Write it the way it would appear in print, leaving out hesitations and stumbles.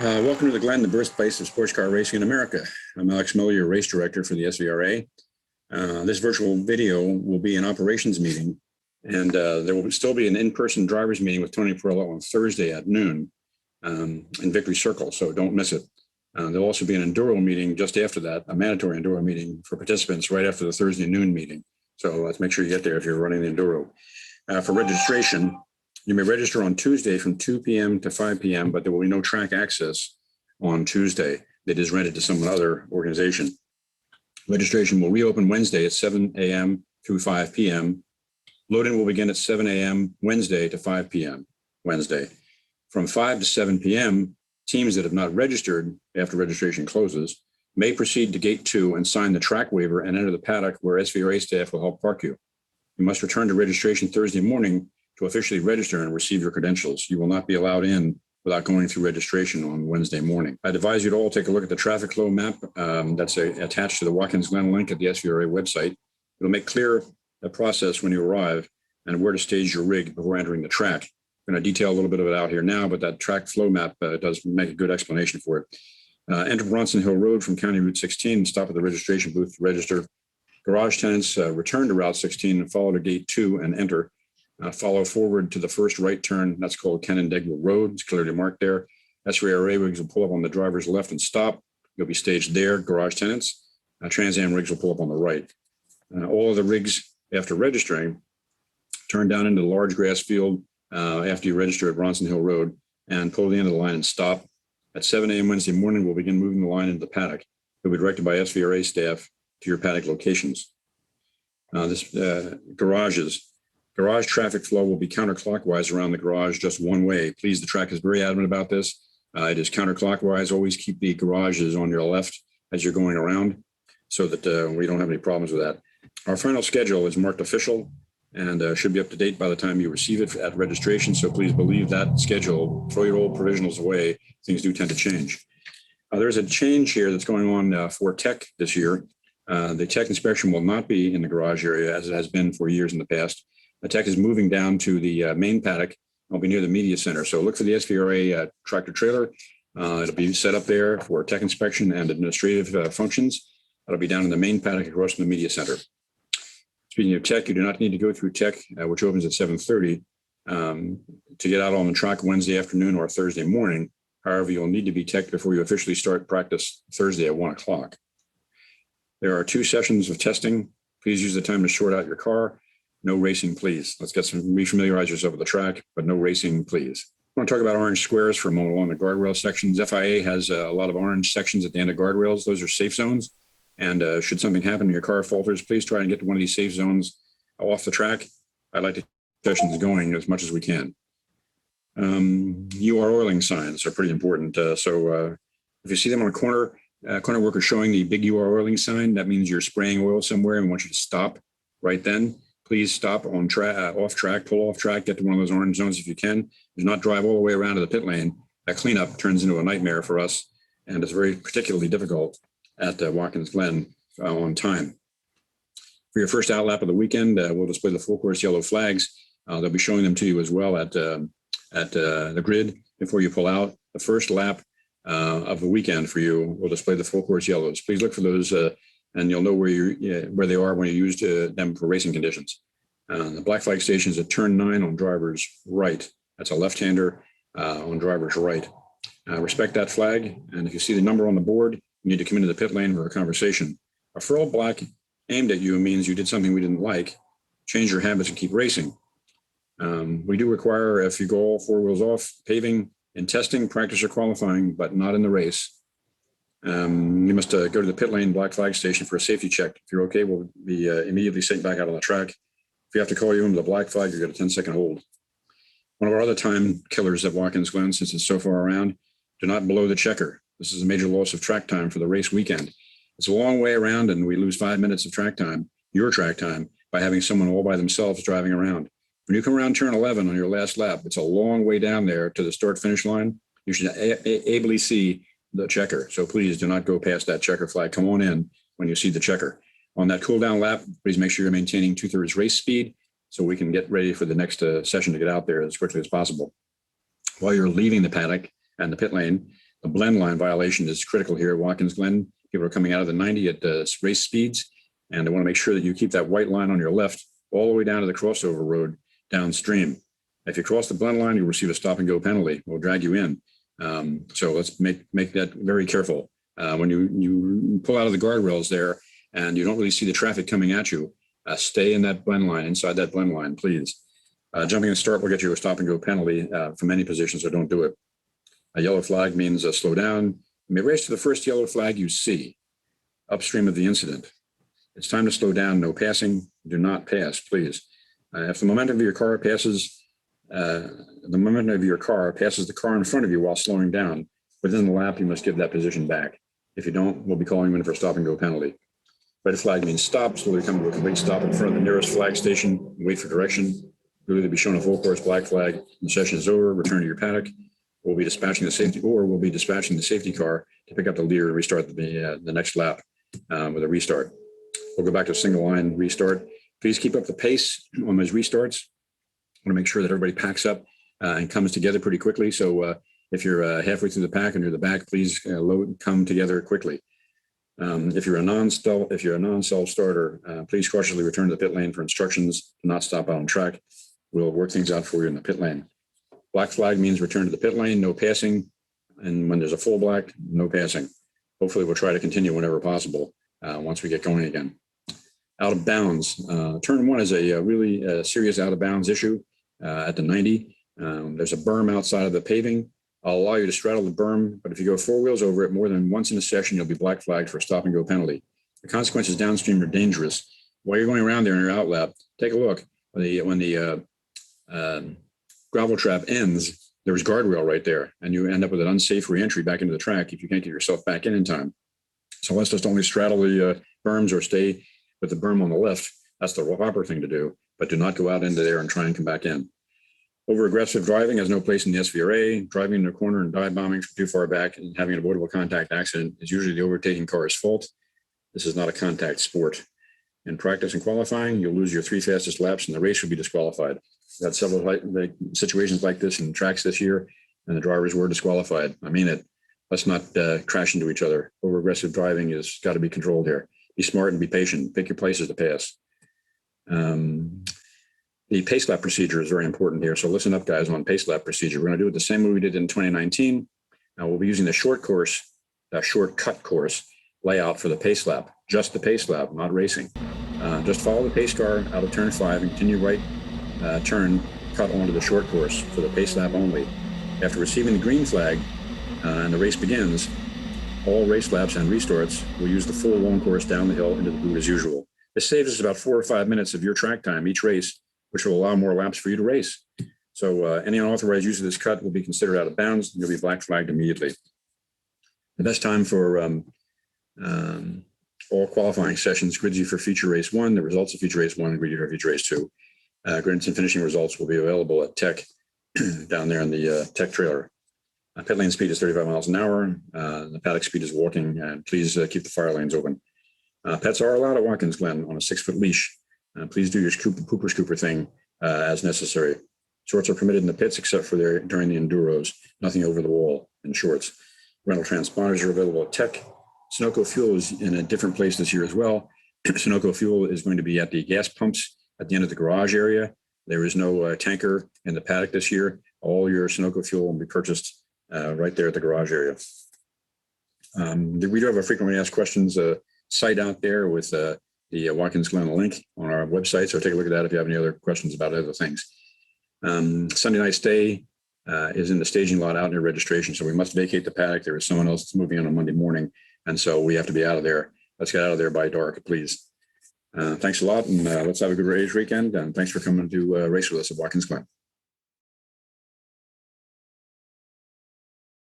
Welcome to the Glen, the birthplace of sports car racing in America. I'm Alex Miller, your race director for the SVRA. This virtual video will be an operations meeting, and there will still be an in-person drivers meeting with Tony Perillo on Thursday at noon in Victory Circle, so don't miss it. There'll also be an enduro meeting just after that, a mandatory enduro meeting for participants right after the Thursday noon meeting. So let's make sure you get there if you're running the enduro. For registration, you may register on Tuesday from 2 p.m. to 5 p.m., but there will be no track access on Tuesday. It is rented to some other organization. Registration will reopen Wednesday at 7 a.m. through 5 p.m. Loading will begin at 7 a.m. Wednesday to 5 p.m. Wednesday. From 5 to 7 p.m., teams that have not registered after registration closes may proceed to Gate 2 and sign the track waiver and enter the paddock where SVRA staff will help park you. You must return to registration Thursday morning to officially register and receive your credentials. You will not be allowed in without going through registration on Wednesday morning. I'd advise you to all take a look at the traffic flow map that's attached to the Watkins Glen link at the SVRA website. It'll make clear the process when you arrive and where to stage your rig before entering the track. I'm going to detail a little bit of it out here now, but that track flow map does make a good explanation for it. Enter Bronson Hill Road from County Route 16 and stop at the registration booth to register. Garage tenants return to Route 16 and follow to Gate 2 and enter. Follow forward to the first right turn. That's called Canandaigua Road. It's clearly marked there. SVRA rigs will pull up on the driver's left and stop. You'll be staged there, garage tenants. Trans Am rigs will pull up on the right. All of the rigs, after registering, turn down into the large grass field after you register at Bronson Hill Road and pull the end of the line and stop. At 7 a.m. Wednesday morning, we'll begin moving the line into the paddock. You'll be directed by SVRA staff to your paddock locations. Garage traffic flow will be counterclockwise around the garage, just one way. Please, the track is very adamant about this. It is counterclockwise. Always keep the garages on your left as you're going around so that we don't have any problems with that. Our final schedule is marked official and should be up to date by the time you receive it at registration. So please believe that schedule. Throw your old provisionals away. Things do tend to change. There's a change here that's going on for tech this year. The tech inspection will not be in the garage area as it has been for years in the past. The tech is moving down to the main paddock. It'll be near the media center. So look for the SVRA tractor trailer. It'll be set up there for tech inspection and administrative functions. It'll be down in the main paddock across from the media center. Speaking of tech, you do not need to go through tech, which opens at 7:30 to get out on the track Wednesday afternoon or Thursday morning. However, you'll need to be teched before you officially start practice Thursday at 1 o'clock. There are 2 sessions of testing. Please use the time to sort out your car. No racing, please. Let's refamiliarize yourself with the track, but no racing, please. I want to talk about orange squares for a moment along the guardrail sections. FIA has a lot of orange sections at the end of guardrails. Those are safe zones. And should something happen and your car falters, please try and get to one of these safe zones off the track. I'd like to keep sessions going as much as we can. UR oiling signs are pretty important. So if you see them on a corner worker showing the big UR oiling sign, that means you're spraying oil somewhere and want you to stop right then. Please stop on off track, pull off track, get to one of those orange zones if you can. Do not drive all the way around to the pit lane. That cleanup turns into a nightmare for us, and it's very particularly difficult at Watkins Glen on time. For your first out lap of the weekend, we'll display the full course yellow flags. They'll be showing them to you as well at the grid before you pull out. The first lap of the weekend for you will display the full course yellows. Please look for those. And you'll know where they are when you use them for racing conditions. The black flag station is at turn 9 on driver's right. That's a left-hander on driver's right. Respect that flag, and if you see the number on the board, you need to come into the pit lane for a conversation. A furl black aimed at you means you did something we didn't like. Change your habits and keep racing. We do require, if you go all 4 wheels off, paving in testing, practice, or qualifying, but not in the race. You must go to the pit lane black flag station for a safety check. If you're okay, we'll be immediately sent back out on the track. If we have to call you into the black flag, you get a 10-second hold. One of our other time killers at Watkins Glen, since it's so far around, do not blow the checker. This is a major loss of track time for the race weekend. It's a long way around, and we lose 5 minutes of track time, your track time, by having someone all by themselves driving around. When you come around turn 11 on your last lap, it's a long way down there to the start-finish line. You should ably see the checker. So please do not go past that checker flag. Come on in when you see the checker. On that cool down lap, please make sure you're maintaining 2/3 race speed so we can get ready for the next session to get out there as quickly as possible. While you're leaving the paddock and the pit lane, The blend line violation is critical here at Watkins Glen. People are coming out of the 90 at race speeds, and they want to make sure that you keep that white line on your left all the way down to the crossover road downstream. If you cross the blend line, you'll receive a stop and go penalty. We'll drag you in. So let's make that very careful. When you pull out of the guardrails there and you don't really see the traffic coming at you, stay in that blend line, inside that blend line, please. Jumping and start will get you a stop and go penalty from any position, so don't do it. A yellow flag means slow down. You may race to the first yellow flag you see upstream of the incident. It's time to slow down. No passing. Do not pass, please. If the momentum of your car passes the car in front of you while slowing down, within the lap, you must give that position back. If you don't, we'll be calling you in for a stop and go penalty. Red flag means stop. Slowly come to a complete stop in front of the nearest flag station. Wait for direction. You'll either be shown a full course black flag. The session is over. Return to your paddock. We'll be dispatching the safety car to pick up the leader and restart the next lap with a restart. We'll go back to a single line restart. Please keep up the pace on those restarts. I want to make sure that everybody packs up and comes together pretty quickly. So if you're halfway through the pack and you're the back, please come together quickly. If you're a non-self starter, please cautiously return to the pit lane for instructions to not stop out on track. We'll work things out for you in the pit lane. Black flag means return to the pit lane, no passing. And when there's a full black, no passing. Hopefully we'll try to continue whenever possible once we get going again. Out of bounds. Turn one is a really serious out of bounds issue at the 90. There's a berm outside of the paving. I'll allow you to straddle the berm, but if you go four wheels over it more than once in a session, you'll be black flagged for a stop and go penalty. The consequences downstream are dangerous. While you're going around there in your outlap, take a look. When the gravel trap ends, there's guardrail right there, and you end up with an unsafe reentry back into the track if you can't get yourself back in time. So let's just only straddle the berms or stay with the berm on the left. That's the proper thing to do, but do not go out into there and try and come back in. Over aggressive driving has no place in the SVRA. Driving in a corner and dive bombing from too far back and having an avoidable contact accident is usually the overtaking car's fault. This is not a contact sport. In practice and qualifying, you'll lose your 3 fastest laps and the race will be disqualified. We've had several situations like this in tracks this year, and the drivers were disqualified. I mean it. Let's not crash into each other. Over aggressive driving has got to be controlled here. Be smart and be patient. Pick your places to pass. The pace lap procedure is very important here. So listen up, guys, on pace lap procedure. We're going to do it the same way we did in 2019. Now we'll be using the shortcut course layout for the pace lap. Just the pace lap, not racing. Just follow the pace car out of turn 5 and continue right turn cut onto the short course for the pace lap only. After receiving the green flag and the race begins, all race laps and restarts will use the full long course down the hill into the boot as usual. This saves us about 4 or 5 minutes of your track time each race, which will allow more laps for you to race. So any unauthorized use of this cut will be considered out of bounds. You'll be black flagged immediately. The best time for all qualifying sessions grids you for feature race 1, the results of feature race 1, and grid you for feature race 2. Grids and finishing results will be available at Tech down there in the Tech trailer. Pit lane speed is 35 miles an hour. The paddock speed is walking, and please keep the fire lanes open. Pets are allowed at Watkins Glen on a 6-foot leash. Please do your pooper scooper thing as necessary. Shorts are permitted in the pits except for during the enduros. Nothing over the wall in shorts. Rental transponders are available at Tech. Sunoco fuel is in a different place this year as well. Sunoco fuel is going to be at the gas pumps at the end of the garage area. There is no tanker in the paddock this year. All your Sunoco fuel will be purchased right there at the garage area. We do have a frequently asked questions site out there with the Watkins Glen link on our website. So take a look at that if you have any other questions about other things. Sunday night stay is in the staging lot out near registration. So we must vacate the paddock. There is someone else that's moving on Monday morning. And so we have to be out of there. Let's get out of there by dark, please. Thanks a lot. And let's have a good race weekend. And thanks for coming to race with us at Watkins Glen.